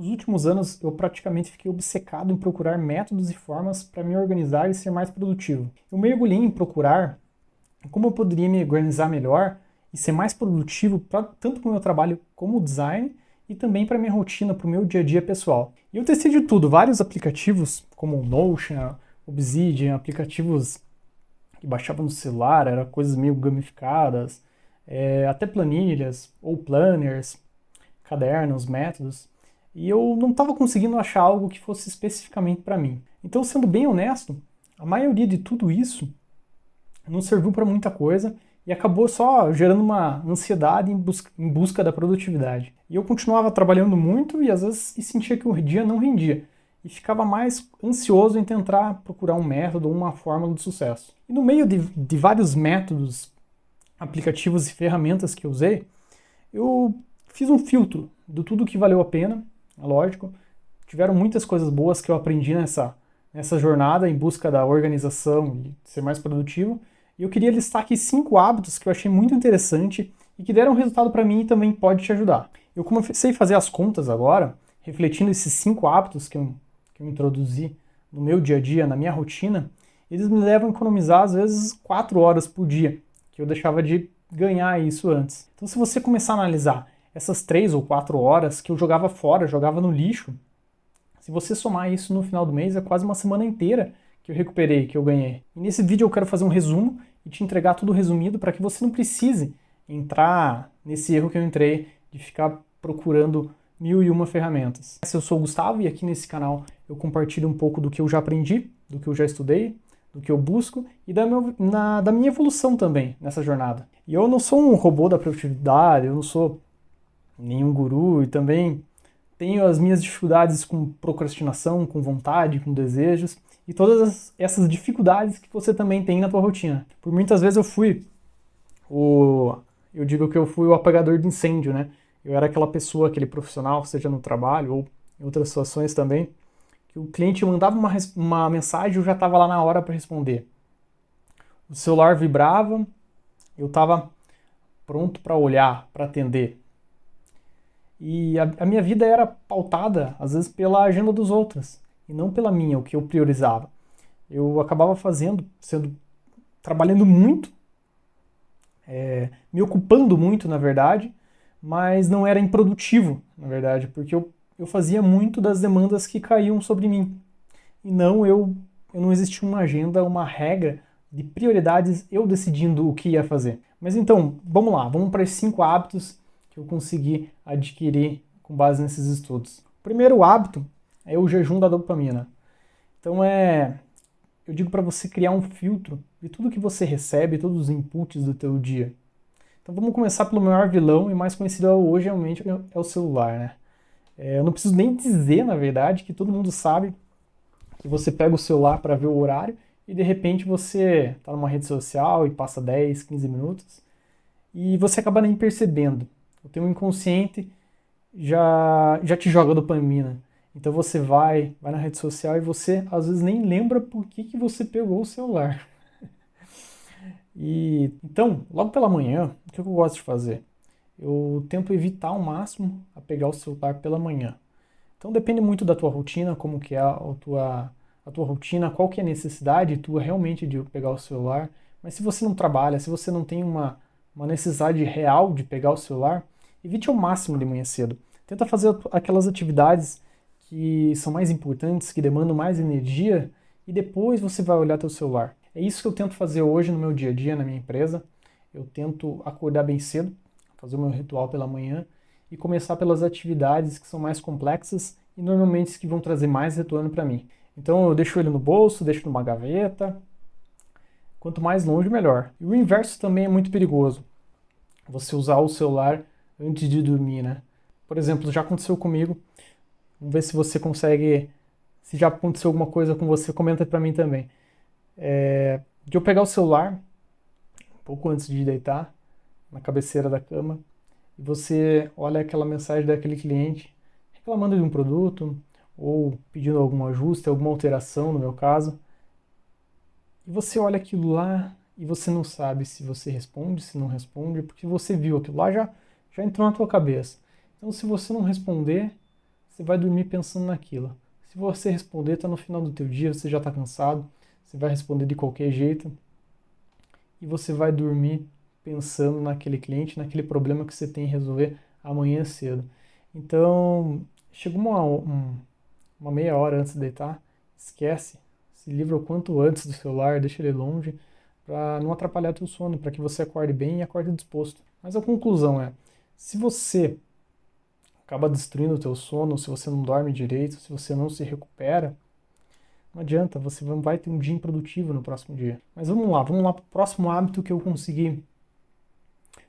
Nos últimos anos, eu praticamente fiquei obcecado em procurar métodos e formas para me organizar e ser mais produtivo. Eu mergulhei em procurar como eu poderia me organizar melhor e ser mais produtivo tanto para o meu trabalho como design e também para minha rotina, para o meu dia a dia pessoal. E eu testei de tudo, vários aplicativos como o Notion, Obsidian, aplicativos que baixava no celular, era coisas meio gamificadas, até planilhas ou planners, cadernos, métodos, e eu não estava conseguindo achar algo que fosse especificamente para mim. Então, sendo bem honesto, a maioria de tudo isso não serviu para muita coisa e acabou só gerando uma ansiedade em busca da produtividade. E eu continuava trabalhando muito e às vezes sentia que o dia não rendia. E ficava mais ansioso em tentar procurar um método ou uma fórmula de sucesso. E no meio de vários métodos, aplicativos e ferramentas que eu usei, eu fiz um filtro de tudo que valeu a pena, é lógico. Tiveram muitas coisas boas que eu aprendi nessa jornada em busca da organização e ser mais produtivo. E eu queria listar aqui 5 hábitos que eu achei muito interessante e que deram resultado para mim e também pode te ajudar. Eu comecei a fazer as contas agora, refletindo esses 5 hábitos que eu introduzi no meu dia a dia, na minha rotina, eles me levam a economizar às vezes 4 horas por dia, que eu deixava de ganhar isso antes. Então se você começar a analisar essas 3 ou 4 horas que eu jogava fora, jogava no lixo, se você somar isso no final do mês, é quase uma semana inteira que eu recuperei, que eu ganhei. E nesse vídeo eu quero fazer um resumo e te entregar tudo resumido para que você não precise entrar nesse erro que eu entrei de ficar procurando 1001 ferramentas. Eu sou o Gustavo e aqui nesse canal eu compartilho um pouco do que eu já aprendi, do que eu já estudei, do que eu busco e da minha evolução também nessa jornada. E eu não sou um robô da produtividade, eu não sou nenhum guru e também tenho as minhas dificuldades com procrastinação, com vontade, com desejos e todas essas dificuldades que você também tem na tua rotina. Por muitas vezes eu digo que eu fui o apagador de incêndio, né? Eu era aquela pessoa, aquele profissional, seja no trabalho ou em outras situações também, que o cliente mandava uma mensagem e eu já estava lá na hora para responder. O celular vibrava, eu estava pronto para olhar, para atender. E a minha vida era pautada, às vezes, pela agenda dos outros, e não pela minha, o que eu priorizava. Eu acabava trabalhando muito, me ocupando muito, na verdade, mas não era improdutivo, na verdade, porque eu fazia muito das demandas que caíam sobre mim. E eu não existia uma agenda, uma regra de prioridades, eu decidindo o que ia fazer. Mas então, vamos lá, vamos para os 5 hábitos que eu consegui adquirir com base nesses estudos. O primeiro hábito é o jejum da dopamina. Então eu digo para você criar um filtro de tudo que você recebe, todos os inputs do teu dia. Então vamos começar pelo maior vilão e mais conhecido hoje realmente é o celular, né? Eu não preciso nem dizer, na verdade, que todo mundo sabe que você pega o celular para ver o horário e de repente você está numa rede social e passa 10, 15 minutos e você acaba nem percebendo. O teu inconsciente já te joga dopamina. Então você vai na rede social e você às vezes nem lembra por que você pegou o celular. E então, logo pela manhã, o que eu gosto de fazer? Eu tento evitar ao máximo a pegar o celular pela manhã. Então depende muito da tua rotina, como que é a tua rotina, qual que é a necessidade tua realmente de pegar o celular. Mas se você não trabalha, se você não tem uma necessidade real de pegar o celular, evite ao máximo de manhã cedo. Tenta fazer aquelas atividades que são mais importantes, que demandam mais energia, e depois você vai olhar teu celular. É isso que eu tento fazer hoje no meu dia a dia, na minha empresa. Eu tento acordar bem cedo, fazer o meu ritual pela manhã e começar pelas atividades que são mais complexas e normalmente que vão trazer mais retorno para mim. Então eu deixo ele no bolso, deixo numa gaveta. Quanto mais longe, melhor. E o inverso também é muito perigoso. Você usar o celular antes de dormir, né? Por exemplo, já aconteceu comigo. Vamos ver se você consegue. Se já aconteceu alguma coisa com você, comenta para mim também. De eu pegar o celular um pouco antes de deitar, na cabeceira da cama, e você olha aquela mensagem daquele cliente reclamando de um produto ou pedindo algum ajuste, alguma alteração, no meu caso. E você olha aquilo lá e você não sabe se você responde, se não responde, porque você viu aquilo lá, já entrou na tua cabeça. Então, se você não responder, você vai dormir pensando naquilo. Se você responder, está no final do teu dia, você já está cansado, você vai responder de qualquer jeito e você vai dormir pensando naquele cliente, naquele problema que você tem que resolver amanhã cedo. Então, chegou uma meia hora antes de deitar, esquece, se livra o quanto antes do celular, deixa ele longe, para não atrapalhar teu sono, para que você acorde bem e acorde disposto. Mas a conclusão é, se você acaba destruindo o teu sono, se você não dorme direito, se você não se recupera, não adianta, você não vai ter um dia improdutivo no próximo dia. Mas vamos lá para o próximo hábito que eu consegui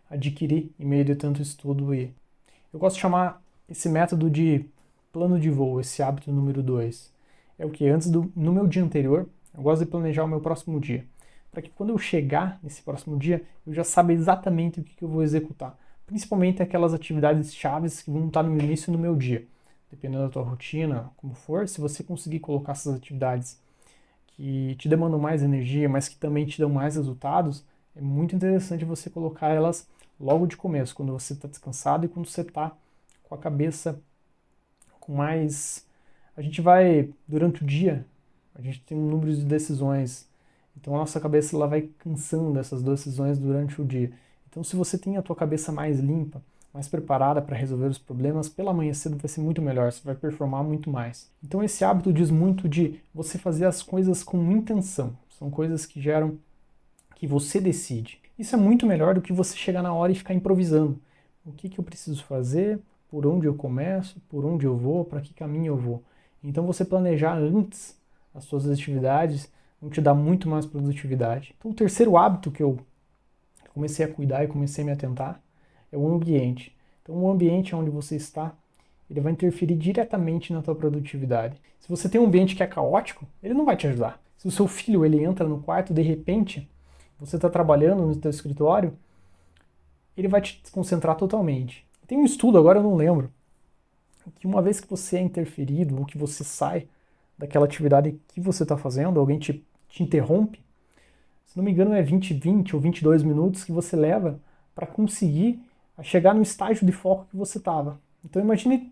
adquirir em meio de tanto estudo. E eu gosto de chamar esse método de plano de voo, esse hábito número 2. É o que? No meu dia anterior, eu gosto de planejar o meu próximo dia. Para que quando eu chegar nesse próximo dia, eu já saiba exatamente o que eu vou executar. Principalmente aquelas atividades chaves que vão estar no início do meu dia. Dependendo da tua rotina, como for, se você conseguir colocar essas atividades que te demandam mais energia, mas que também te dão mais resultados, é muito interessante você colocar elas logo de começo, quando você está descansado e quando você está com a cabeça com mais... A gente vai, durante o dia, a gente tem um número de decisões, então a nossa cabeça ela vai cansando essas decisões durante o dia. Então se você tem a tua cabeça mais limpa, mais preparada para resolver os problemas, pela manhã cedo vai ser muito melhor, você vai performar muito mais. Então esse hábito diz muito de você fazer as coisas com intenção, são coisas que geram, que você decide. Isso é muito melhor do que você chegar na hora e ficar improvisando. O que eu preciso fazer, por onde eu começo, por onde eu vou, para que caminho eu vou. Então você planejar antes as suas atividades vão te dar muito mais produtividade. Então o terceiro hábito que eu comecei a cuidar e comecei a me atentar é o ambiente. Então o ambiente onde você está, ele vai interferir diretamente na tua produtividade. Se você tem um ambiente que é caótico, ele não vai te ajudar. Se o seu filho ele entra no quarto de repente, você está trabalhando no teu escritório, ele vai te desconcentrar totalmente. Tem um estudo, agora eu não lembro, que uma vez que você é interferido ou que você sai daquela atividade que você está fazendo, alguém te interrompe, se não me engano é 20 ou 22 minutos que você leva para conseguir chegar no estágio de foco que você estava. Então imagine,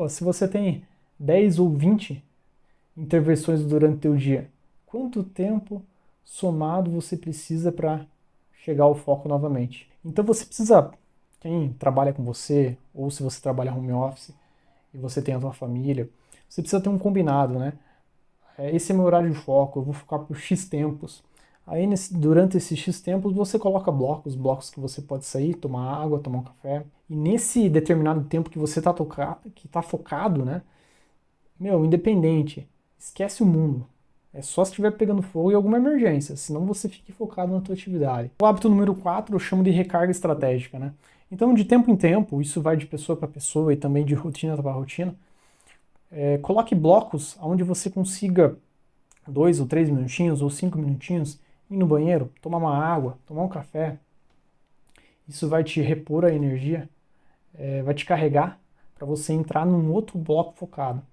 se você tem 10 ou 20 intervenções durante o teu dia, quanto tempo somado você precisa para chegar ao foco novamente? Então você precisa, quem trabalha com você, ou se você trabalha home office e você tem a sua família, você precisa ter um combinado, né? Esse é meu horário de foco, eu vou focar por X tempos. Aí durante esses X tempos você coloca blocos que você pode sair, tomar água, tomar um café. E nesse determinado tempo que você tá focado, né? Independente, esquece o mundo. É só se estiver pegando fogo e alguma emergência, senão você fique focado na tua atividade. O hábito número 4 eu chamo de recarga estratégica, né? Então, de tempo em tempo, isso vai de pessoa para pessoa e também de rotina para rotina, coloque blocos onde você consiga 2 ou 3 minutinhos ou 5 minutinhos ir no banheiro, tomar uma água, tomar um café. Isso vai te repor a energia, vai te carregar para você entrar num outro bloco focado.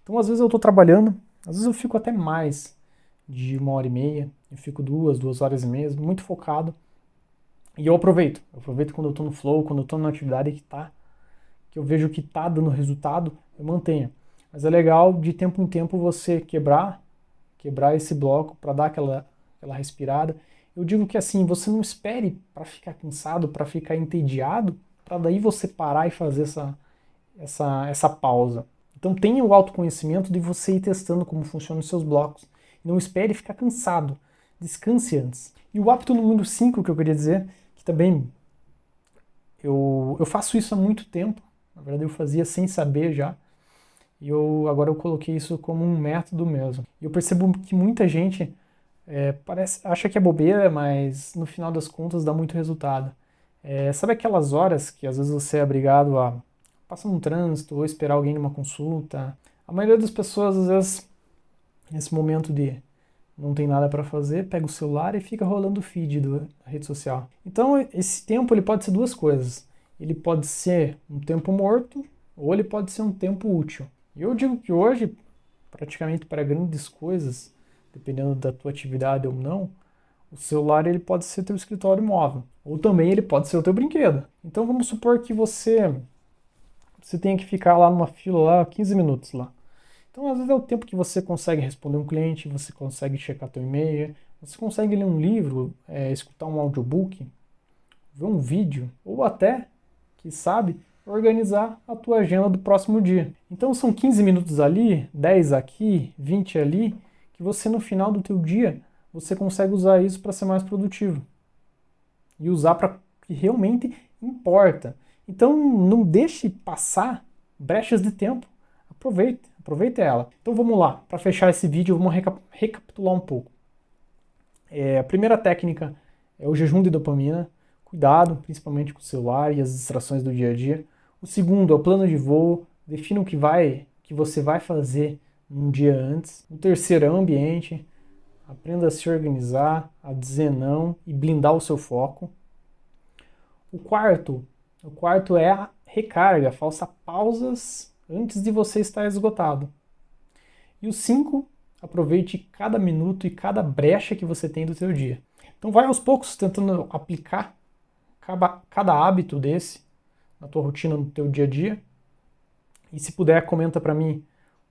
Então, às vezes eu estou trabalhando, às vezes eu fico até mais de 1h30, eu fico 2 horas e meia, muito focado. E eu aproveito quando eu estou no flow, quando eu estou numa atividade que eu vejo que está dando resultado, eu mantenho. Mas é legal de tempo em tempo você quebrar esse bloco para dar aquela respirada. Eu digo que assim, você não espere para ficar cansado, para ficar entediado, para daí você parar e fazer essa pausa. Então tenha o autoconhecimento de você ir testando como funcionam os seus blocos. Não espere ficar cansado. Descanse antes. E o hábito número 5 que eu queria dizer, que também eu faço isso há muito tempo. Na verdade eu fazia sem saber já. E agora eu coloquei isso como um método mesmo. E eu percebo que muita gente acha que é bobeira, mas no final das contas dá muito resultado. Sabe aquelas horas que às vezes você é obrigado a passar no trânsito ou esperar alguém numa consulta? A maioria das pessoas, às vezes, nesse momento de não tem nada para fazer, pega o celular e fica rolando o feed da rede social. Então, esse tempo ele pode ser duas coisas. Ele pode ser um tempo morto ou ele pode ser um tempo útil. E eu digo que hoje, praticamente para grandes coisas, dependendo da tua atividade ou não, o celular ele pode ser teu escritório móvel. Ou também ele pode ser o teu brinquedo. Então vamos supor que você você tenha que ficar lá numa fila lá 15 minutos lá. Então, às vezes é o tempo que você consegue responder um cliente, você consegue checar teu e-mail, você consegue ler um livro, escutar um audiobook, ver um vídeo, ou até, que sabe, organizar a tua agenda do próximo dia. Então são 15 minutos ali, 10 aqui, 20 ali, que você no final do teu dia, você consegue usar isso para ser mais produtivo. E usar para o que realmente importa. Então não deixe passar brechas de tempo. Aproveite ela. Então vamos lá, para fechar esse vídeo, vamos recapitular um pouco. A primeira técnica é o jejum de dopamina. Cuidado, principalmente com o celular e as distrações do dia a dia. O segundo é o plano de voo. Defina o que você vai fazer um dia antes. O terceiro é o ambiente. Aprenda a se organizar, a dizer não e blindar o seu foco. O quarto é a recarga. Faça pausas antes de você estar esgotado. E o 5, aproveite cada minuto e cada brecha que você tem do seu dia. Então vai aos poucos tentando aplicar cada hábito desse na tua rotina, no teu dia a dia. E se puder, comenta para mim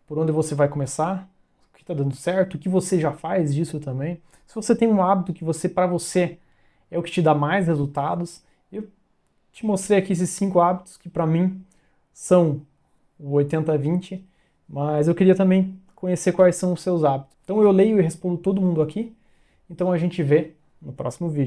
por onde você vai começar, o que está dando certo, o que você já faz disso também. Se você tem um hábito que para você é o que te dá mais resultados, eu te mostrei aqui esses 5 hábitos que para mim são o 80-20, mas eu queria também conhecer quais são os seus hábitos. Então eu leio e respondo todo mundo aqui, então a gente vê no próximo vídeo.